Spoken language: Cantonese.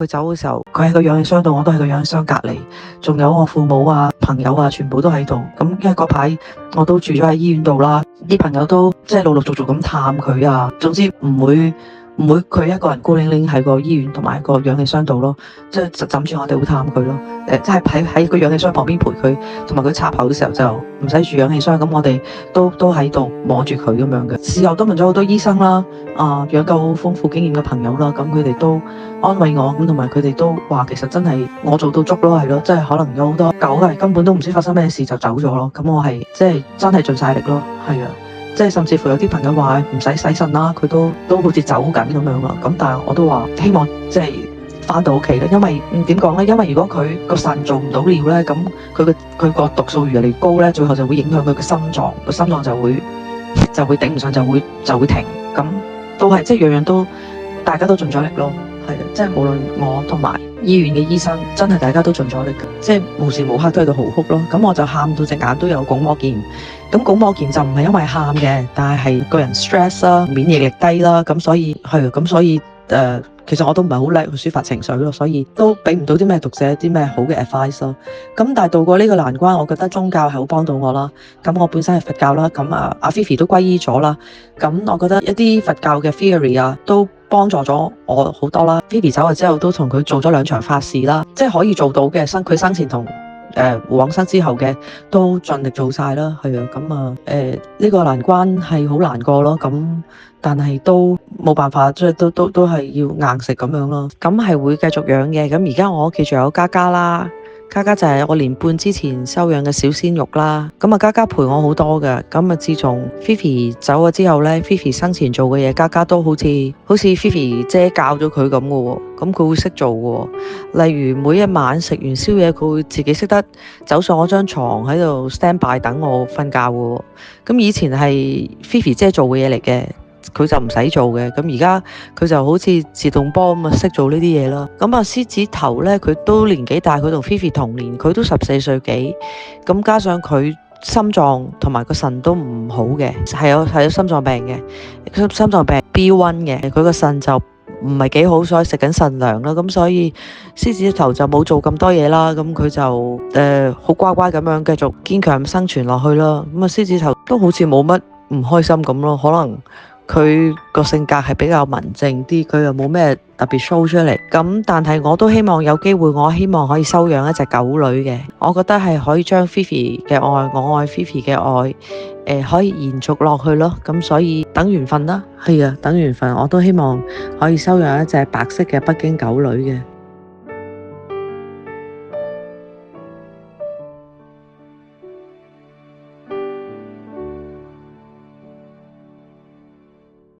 佢走嘅時候，佢喺個氧氣箱度，我都喺個氧氣箱隔離，仲有我父母啊、朋友啊，全部都喺度。咁因為嗰排我都住咗喺醫院度啦，啲朋友都即係陸陸續續咁探佢啊。總之唔會佢一個人孤零零喺個醫院同埋個氧氣箱度咯，即係枕住我哋會探佢咯。即係喺個氧氣箱旁邊陪佢，同埋佢插喉嘅時候就唔使住氧氣箱，咁我哋都喺度望住佢咁樣嘅。事後都問咗好多醫生啦，養夠豐富經驗嘅朋友啦，咁佢哋都安慰我，咁同埋佢哋都話其實真係我做到足咯，係咯，即係可能有好多狗係根本都唔知發生咩事就走咗咯，咁我係即係真係盡晒力咯，係啊。即係甚至乎有啲朋友話唔使洗腎啦，佢都好似走緊咁樣啦。咁但係我都話希望即係翻到屋企啦，因為點講咧？因為如果佢個腎做唔到尿咧，咁佢個毒素越嚟越高咧，最後就會影響佢嘅心臟，個心臟就會頂唔順，就會停。咁都係即係樣樣都大家都盡咗力咯。係啊，即係無論我同埋醫院嘅醫生，真係大家都盡咗力，即係無時無刻都喺度嚎哭咯。咁我就喊到隻眼都有鞏膜炎。咁鞏膜炎就唔係因為喊嘅，但係個人 stress 啦，免疫力低啦，咁所以其實我都唔係好叻去抒發情緒咯，所以都俾唔到啲咩讀者啲咩好嘅 advice 咯。咁但係渡過呢個難關，我覺得宗教係好幫到我啦。咁我本身係佛教啦，咁阿菲菲都歸依咗啦。咁我覺得一啲佛教嘅 theory 啊，都幫助咗我好多啦。菲菲走咗之後，都同佢做咗2場法事啦，即係可以做到嘅，佢生前同往生之後嘅都盡力做晒啦，係啊。咁呢個難關係好難過咯，咁但係都冇辦法，即係都係要硬食咁樣咯。咁係會繼續養嘅。咁而家我屋企仲有嘉嘉啦。嘉嘉就係我年半之前收養嘅小鮮肉啦，咁嘉嘉陪我好多嘅，咁自從菲菲走咗之後呢，菲菲生前做嘅嘢，嘉嘉都好似菲菲姐教咗佢咁嘅喎，咁佢會識做嘅喎，例如每一晚食完宵夜，佢會自己識得走上我張床喺度 stand by 等我瞓覺嘅喎，咁以前係菲菲姐做嘅嘢嚟嘅。佢就唔使做嘅，咁而家佢就好似自動波咁識做呢啲嘢咯。咁獅子頭呢，佢都年紀大，佢同菲菲同年，佢都14歲幾，咁加上佢心臟同埋個腎都唔好嘅，係有心臟病嘅，心臟病 B1 嘅，佢個腎就唔係幾好，所以食緊腎糧啦。咁所以獅子頭就冇做咁多嘢啦，咁佢就好乖乖咁樣繼續堅強生存落去啦。咁獅子頭都好似冇乜唔開心咁咯，可能佢個性格係比較文靜啲，佢又冇咩特別 show 出嚟。咁但係我都希望有機會，我希望可以收養一隻狗女嘅。我覺得係可以將菲菲嘅愛，我愛菲菲嘅愛，可以延續落去咯。咁所以等緣分啦，係啊，等緣分。我都希望可以收養一隻白色嘅北京狗女嘅。